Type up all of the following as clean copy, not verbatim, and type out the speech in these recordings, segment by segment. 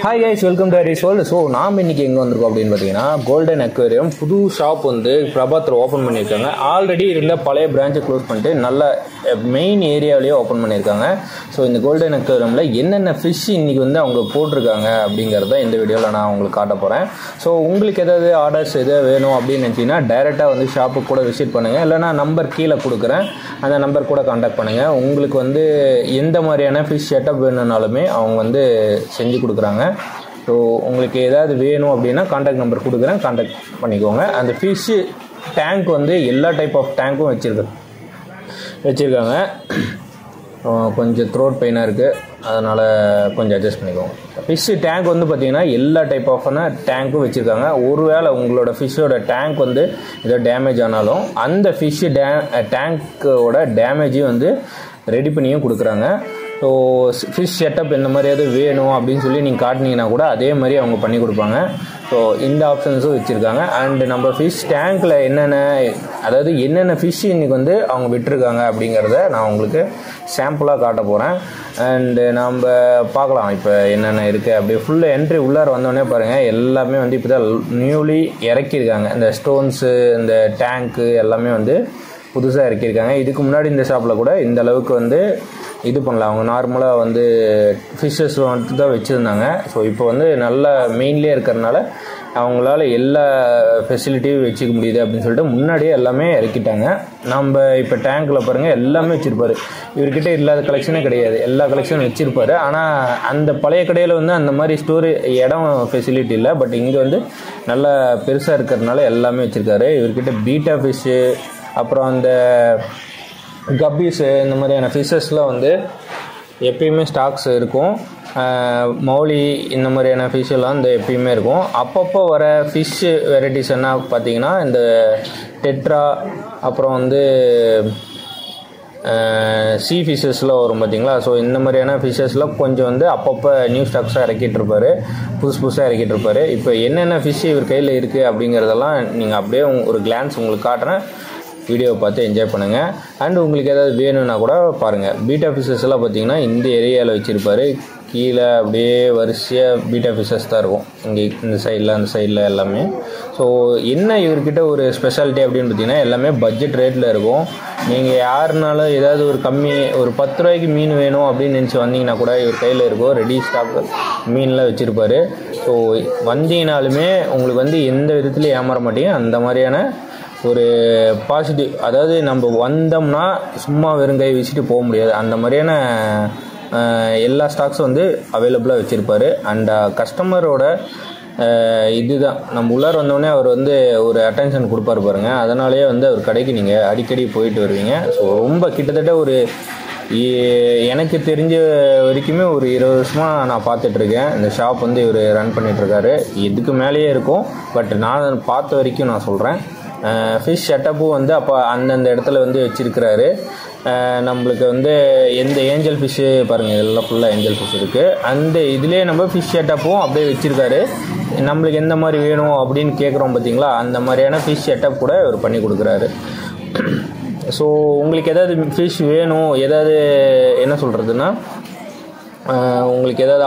Hi guys, welcome to Aries World. So நாம் இன்னைக்கு எங்க வந்திருக்கோம் அப்படின்னு பார்த்தீங்கன்னா கோல்டன் அக்வேரியம் புது ஷாப் வந்து பிரபாத்தில் ஓப்பன் பண்ணியிருக்காங்க. ஆல்ரெடி இருந்த பழைய பிரான்ச்சை க்ளோஸ் பண்ணிட்டு நல்ல மெயின் ஏரியாவிலேயே ஓப்பன் பண்ணியிருக்காங்க. ஸோ இந்த கோல்டன் அக்வேரியமில் என்னென்ன ஃபிஷ் இன்னைக்கு வந்து அவங்க போட்டிருக்காங்க அப்படிங்கிறத இந்த வீடியோவில் நான் உங்களுக்கு காட்ட போகிறேன். ஸோ உங்களுக்கு ஏதாவது ஆர்டர்ஸ் எதாவது வேணும் அப்படின்னு நினச்சிங்கன்னா டைரெக்டாக வந்து ஷாப்புக்கு கூட விசிட் பண்ணுங்கள். இல்லைனா நம்பர் கீழே கொடுக்குறேன், அந்த நம்பர் கூட கான்டாக்ட் பண்ணுங்கள். உங்களுக்கு வந்து எந்த மாதிரியான ஃபிஷ் செட்டப் வேணும்னாலுமே அவங்க வந்து செஞ்சு கொடுக்குறாங்க. ஸோ உங்களுக்கு ஏதாவது வேணும் அப்படின்னா கான்டாக்ட் நம்பர் கொடுக்குறேன், கான்டாக்ட் பண்ணிக்கோங்க. அந்த ஃபிஷ்ஷு டேங்க் வந்து எல்லா டைப் ஆஃப் டேங்க்கும் வச்சுருக்காங்க. கொஞ்சம் த்ரோட் பெயினாக இருக்குது, அதனால் கொஞ்சம் அட்ஜஸ்ட் பண்ணிக்கோங்க. ஃபிஷ்ஷு டேங்க் வந்து பார்த்திங்கன்னா எல்லா டைப் ஆஃபான டேங்க்கும் வச்சுருக்காங்க. ஒருவேளை உங்களோட ஃபிஷ்ஷோட டேங்க் வந்து ஏதோ டேமேஜ் ஆனாலும் அந்த ஃபிஷ்ஷு டேங்க்கோட டேமேஜையும் வந்து ரெடி பண்ணியும் கொடுக்குறாங்க. ஸோ ஃபிஷ் செட்டப் இந்த மாதிரியாவது வேணும் அப்படின்னு சொல்லி நீங்கள் காட்டினீங்கன்னா கூட அதே மாதிரி அவங்க பண்ணி கொடுப்பாங்க. ஸோ இந்த ஆப்ஷன்ஸும் வச்சுருக்காங்க. அண்டு நம்ம ஃபிஷ் டேங்க்கில் என்னென்ன ஃபிஷ் இன்றைக்கி வந்து அவங்க விட்டுருக்காங்க அப்படிங்கிறத நான் உங்களுக்கு சாம்பிளாக காட்ட போகிறேன். அண்டு நம்ம பார்க்கலாம் இப்போ என்னென்ன இருக்குது. அப்படியே ஃபுல்லாக என்ட்ரி உள்ளார வந்தோடனே பாருங்கள், எல்லாமே வந்து இப்போ தான் நியூலி இறக்கியிருக்காங்க. இந்த ஸ்டோன்ஸு, இந்த டேங்க்கு எல்லாமே வந்து புதுசாக இறக்கியிருக்காங்க. இதுக்கு முன்னாடி இந்த ஷாப்பில் கூட இந்த அளவுக்கு வந்து இது பண்ணலாம். அவங்க நார்மலாக வந்து ஃபிஷ்ஷஸ் வந்துட்டு தான் வச்சுருந்தாங்க. ஸோ இப்போ வந்து நல்ல மெயின்லேயே இருக்கிறதுனால அவங்களால எல்லா ஃபெசிலிட்டியும் வச்சுக்க முடியுது அப்படின்னு சொல்லிட்டு முன்னாடியே எல்லாமே இறக்கிட்டாங்க. நம்ம இப்போ டேங்க்கில் பாருங்கள் எல்லாமே வச்சுருப்பார். இவர்கிட்ட இல்லாத கலெக்ஷனே கிடையாது, எல்லா கலெக்ஷனும் வச்சுருப்பார். ஆனால் அந்த பழைய கடையில் வந்து அந்த மாதிரி இடம் ஃபெசிலிட்டி இல்லை. பட் இங்கே வந்து நல்லா பெருசாக இருக்கிறதுனால எல்லாமே வச்சுருக்காரு. இவர்கிட்ட பீட்டா ஃபிஷ்ஷு, அப்புறம் அந்த கப்பீஸு, இந்த மாதிரியான ஃபிஷ்ஷஸ்லாம் வந்து எப்பயுமே ஸ்டாக்ஸ் இருக்கும். மௌலி இந்த மாதிரியான ஃபிஷ்ஷெல்லாம் வந்து எப்பயுமே இருக்கும். அப்பப்போ வர ஃபிஷ்ஷு வெரைட்டிஸ் என்ன பார்த்திங்கன்னா இந்த டெட்ரா, அப்புறம் வந்து சீ ஃபிஷ்ஷஸ்லாம் வரும் பார்த்திங்களா. ஸோ இந்த மாதிரியான ஃபிஷ்ஷஸ்லாம் கொஞ்சம் வந்து அப்பப்போ நியூ ஸ்டாக்ஸாக இறக்கிட்டுருப்பார், புதுசாக இறக்கிட்டுருப்பார். இப்போ என்னென்ன ஃபிஷ் இவர் கையில் இருக்குது அப்படிங்கிறதெல்லாம் நீங்கள் அப்படியே ஒரு கிளான்ஸ் உங்களுக்கு காட்டுறேன், வீடியோவை பார்த்து என்ஜாய் பண்ணுங்கள். அண்டு உங்களுக்கு ஏதாவது வேணும்னா கூட பாருங்கள். பீட்டா ஃபிஷஸ் எல்லாம் பார்த்திங்கன்னா இந்த ஏரியாவில் வச்சுருப்பார். கீழே அப்படியே வரிசையாக பீட்டா ஃபிஷஸ் தான் இருக்கும், இங்கே இந்த சைடில் அந்த சைடில் எல்லாமே. ஸோ என்ன இவர்கிட்ட ஒரு ஸ்பெஷாலிட்டி அப்படின்னு பார்த்திங்கன்னா எல்லாமே பட்ஜெட் ரேட்டில் இருக்கும். நீங்கள் யாருனாலும் ஏதாவது ஒரு ஒரு 10 ரூபாய்க்கு மீன் வேணும் அப்படின்னு நினச்சி வந்தீங்கன்னா கூட இவர் கையில் இருக்கும், ரெடி ஸ்டாக் மீன்லாம் வச்சுருப்பார். ஸோ வந்தீங்கனாலுமே உங்களுக்கு வந்து எந்த விதத்துலையும் ஏமாற மாட்டீங்க. அந்த மாதிரியான ஒரு பாசிட்டிவ், அதாவது நம்ம வந்தோம்னா சும்மா வெறுங்கை வச்சுட்டு போக முடியாது, அந்த மாதிரியான எல்லா ஸ்டாக்ஸும் வந்து அவைலபிளாக வச்சுருப்பார். அண்ட் கஸ்டமரோட இதுதான் நம்ம உள்ளார வந்தோடனே அவர் வந்து ஒரு அட்டென்ஷன் கொடுப்பாரு பாருங்கள். அதனாலேயே வந்து அவர் கடைக்கு நீங்கள் அடிக்கடி போயிட்டு வருவீங்க. ஸோ ரொம்ப கிட்டத்தட்ட ஒரு எனக்கு தெரிஞ்ச வரைக்குமே ஒரு 20 வருஷமாக நான் பார்த்துட்ருக்கேன். இந்த ஷாப் வந்து இவர் ரன் பண்ணிகிட்ருக்காரு. இதுக்கு மேலேயே இருக்கும், பட் நான் பார்த்த வரைக்கும் நான் சொல்கிறேன். ஃபிஷ் செட்டப்பும் வந்து அப்போ அந்தந்த இடத்துல வந்து வச்சுருக்கிறாரு. நம்மளுக்கு வந்து எந்த ஏஞ்சல் ஃபிஷ்ஷு பாருங்கள், இதெல்லாம் ஃபுல்லாக ஏஞ்சல் ஃபிஷ் இருக்குது. அந்த இதிலே நம்ம ஃபிஷ் செட்டப்பும் அப்படியே வச்சுருக்காரு. நம்மளுக்கு எந்த மாதிரி வேணும் அப்படின்னு கேட்குறோம் பார்த்தீங்களா, அந்த மாதிரியான ஃபிஷ் செட்டப் கூட இவர் பண்ணி கொடுக்குறாரு. ஸோ உங்களுக்கு ஏதாவது ஃபிஷ் வேணும், ஏதாவது என்ன சொல்கிறதுன்னா உங்களுக்கு ஏதாவது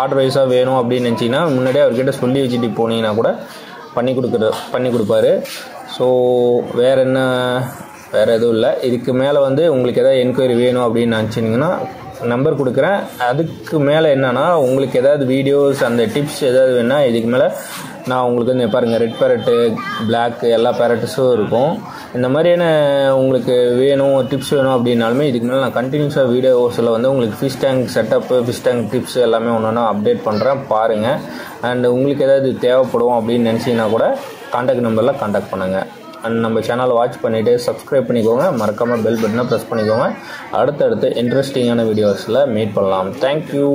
ஆர்டர் வைஸாக வேணும் அப்படின்னு நினச்சிங்கன்னா முன்னாடியே அவர்கிட்ட சொல்லி வச்சுட்டு போனீங்கன்னா கூட பண்ணி கொடுப்பாரு. ஸோ வேறு எதுவும் இல்லை. இதுக்கு மேலே வந்து உங்களுக்கு எதாவது என்கொயரி வேணும் அப்படின்னு நினச்சிங்கன்னா நம்பர் கொடுக்குறேன். அதுக்கு மேலே என்னென்னா உங்களுக்கு ஏதாவது வீடியோஸ் அந்த டிப்ஸ் ஏதாவது வேணுன்னா இதுக்கு மேலே நான் உங்களுக்கு வந்து பாருங்கள், ரெட் பேரட்டு, பிளாக் எல்லா பேரட்ஸும் இருக்கும். இந்த மாதிரியான உங்களுக்கு வேணும் டிப்ஸ் வேணும் அப்படின்னாலுமே இதுக்கு மேலே நான் கண்டினியூஸாக வீடியோஸில் வந்து உங்களுக்கு fish tank setup, fish tank tips எல்லாமே ஒன்று அப்டேட் பண்ணுறேன், பாருங்கள். அண்ட் உங்களுக்கு ஏதாவது தேவைப்படும் அப்படின்னு நினச்சிங்கன்னா கூட கான்டாக்ட் நம்பரில் கான்டாக்ட் பண்ணுங்கள். அண்ட் நம்ம சேனலை வாட்ச் பண்ணிவிட்டு சப்ஸ்கிரைப் பண்ணிக்கோங்க, மறக்காமல் பெல் பட்டனை ப்ரெஸ் பண்ணிக்கோங்க. அடுத்தடுத்து இன்ட்ரெஸ்டிங்கான வீடியோஸில் மீட் பண்ணலாம். தேங்க்யூ.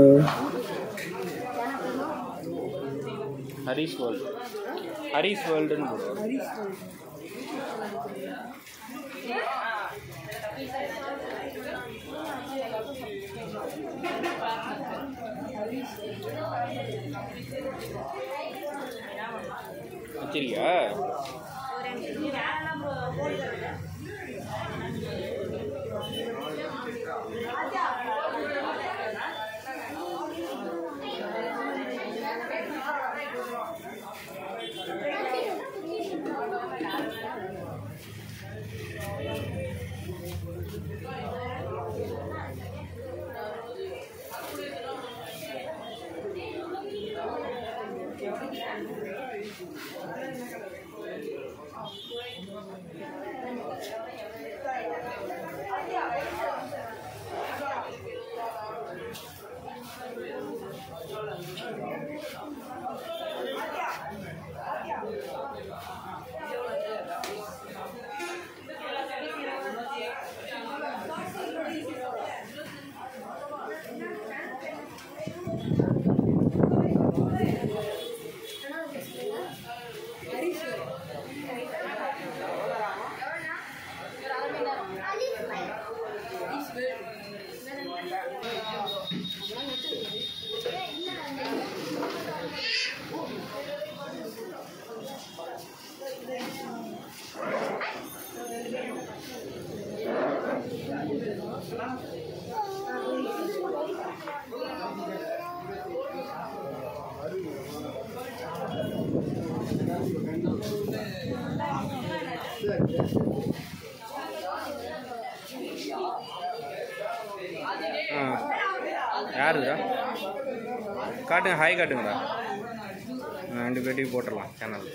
ஹரிஸ் வேர்ல்டுன்னு போடுவோம். வச்சிருக்கியா? யாருதா காட்டுங்க, ஹாய் காட்டுங்கடா. 2 பேர்ட்டையும் போட்டுடலாம் சேனல்.